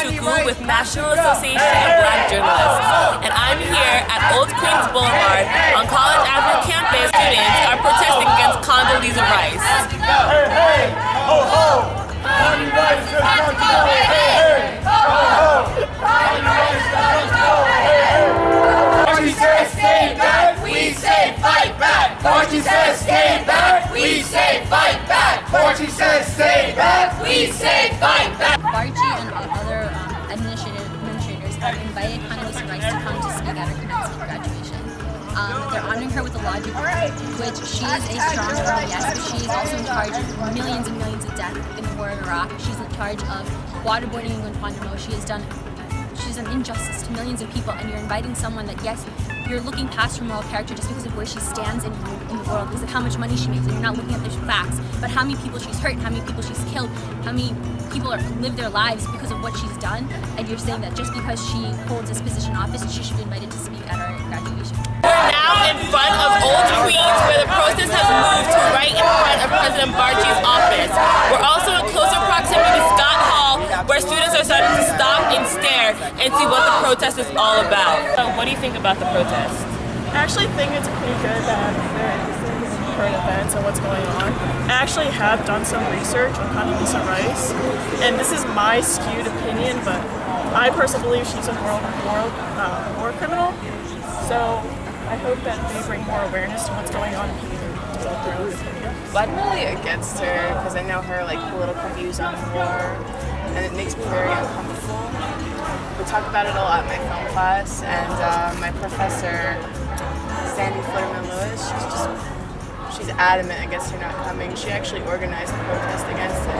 Chuku with National Association of Black Journalists, and I'm here at Old Queens Boulevard on College Avenue campus. Students are protesting against Condoleeza Rice. Hey, hey, ho, ho! Condoleeza Rice just got to go. Hey, hey, ho, ho! Condoleeza Rice just got to go. Hey, hey! She says stay back, we say fight back. She says stay back, we say fight back. She says stay back, we say fight back. Barchi and other administrators have invited Condoleeza Rice to come to speak at her commencement graduation. They're honoring her with a law degree, which she is a strong woman, yes, but she is also in charge of millions and millions of deaths in the war of Iraq. She's in charge of waterboarding in Guantanamo. She's done injustice to millions of people, and you're inviting someone that, yes, you're looking past her moral character just because of where she stands in the world, because of how much money she makes, and you're not looking at the facts, but how many people she's hurt, how many people she's killed, how many people live their lives because of what she's done, and you're saying that just because she holds this position office, she should be invited to speak at our graduation. We're now in front of Old Queens, where the protest has moved to right in front of President Barchi's office. We're also in closer proximity to Scott Hall, where students are starting to stop and stare and see what the protest is all about. So what do you think about the protest? I actually think it's pretty good that they're interested in current events and what's going on. I actually have done some research on Condoleeza Rice, and this is my skewed opinion, but I personally believe she's a war criminal. So I hope that they bring more awareness to what's going on in people to go through this video. Well, I'm really against her because I know her political views on war, and it makes me very uncomfortable. We talk about it a lot in my film class, and my professor, Sandy Flitterman-Lewis, she's adamant against her not coming. She actually organized the protest against it.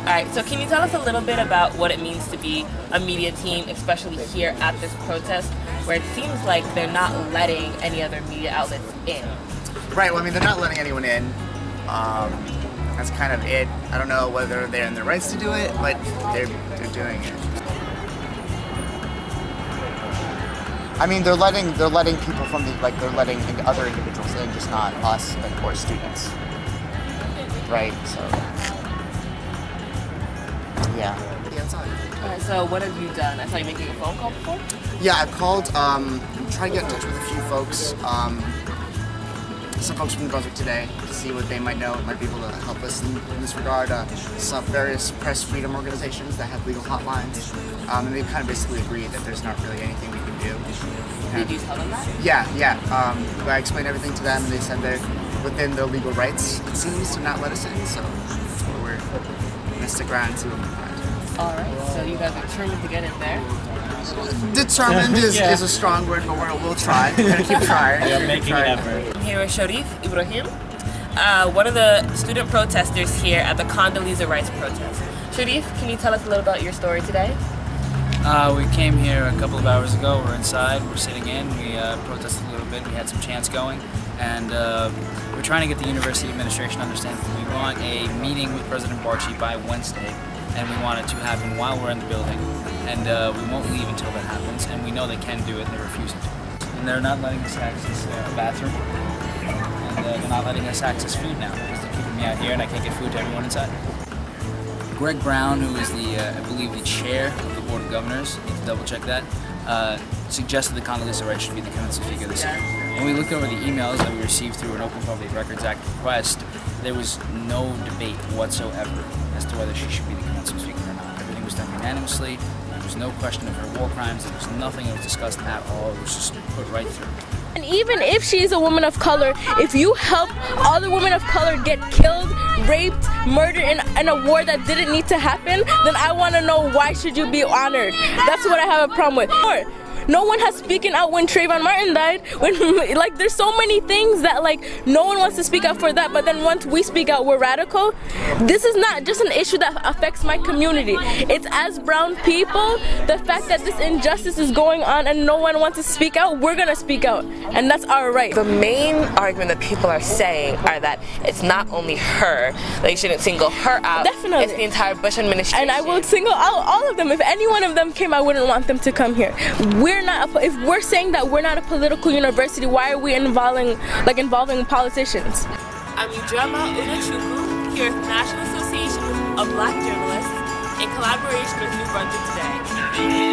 Alright, so can you tell us a little bit about what it means to be a media team, especially here at this protest, where it seems like they're not letting any other media outlets in? Right, well, I mean, they're not letting anyone in. That's kind of it. I don't know whether they're in their rights to do it, but they're doing it. I mean, they're letting people from they're letting other individuals in, just not us or students. Right, so, yeah. Alright, so what have you done? I saw you making a phone call before? Yeah, I've called, tried to get in touch with a few folks, some folks from New Brunswick today to see what they might know, might be able to help us in this regard. Some various press freedom organizations that have legal hotlines, and they've kind of basically agreed that there's not really anything we can do. Did you tell them that? Yeah. I explained everything to them, and they said they're within their legal rights, it seems, to not let us in, so that's what we're going to stick around and see what we can find. Alright, so you guys are determined to get in there? Determined is a strong word, but we'll try. We're going to keep trying. Yeah, making an effort. I'm here with Sharif Ibrahim, one of the student protesters here at the Condoleeza Rice protest. Sharif, can you tell us a little about your story today? We came here a couple of hours ago. We're inside, we're sitting in, we protested a little bit, we had some chants going, and we're trying to get the university administration to understand that we want a meeting with President Barchi by Wednesday, and we want it to happen while we're in the building, and we won't leave until that happens, and we know they can do it, they're refusing to. And they're not letting us access a bathroom, and they're not letting us access food now, because they're keeping me out here and I can't get food to everyone inside. Greg Brown, who is I believe the chair of the Board of Governors, need to double check that, suggested that Condoleeza Rice should be the commencement speaker this year. When we looked over the emails that we received through an Open Public Records Act request, there was no debate whatsoever as to whether she should be the commencement speaker or not. Everything was done unanimously. There was no question of her war crimes. There was nothing that was discussed at all. It was just put right through. And even if she's a woman of color, if you help other women of color get killed, raped, murdered in a war that didn't need to happen, then I want to know, why should you be honored? That's what I have a problem with. No one has spoken out when Trayvon Martin died. There's so many things that no one wants to speak out for that, but then once we speak out, we're radical. This is not just an issue that affects my community. It's as brown people, the fact that this injustice is going on and no one wants to speak out, we're gonna speak out, and that's our right. The main argument that people are saying are that it's not only her, that you shouldn't single her out. Definitely. It's the entire Bush administration. And I will single out all of them. If any one of them came, I wouldn't want them to come here. If we're saying that we're not a political university, why are we involving politicians? I'm Ujama Una Chuku, here with National Association of Black Journalists, in collaboration with New Brunswick Today.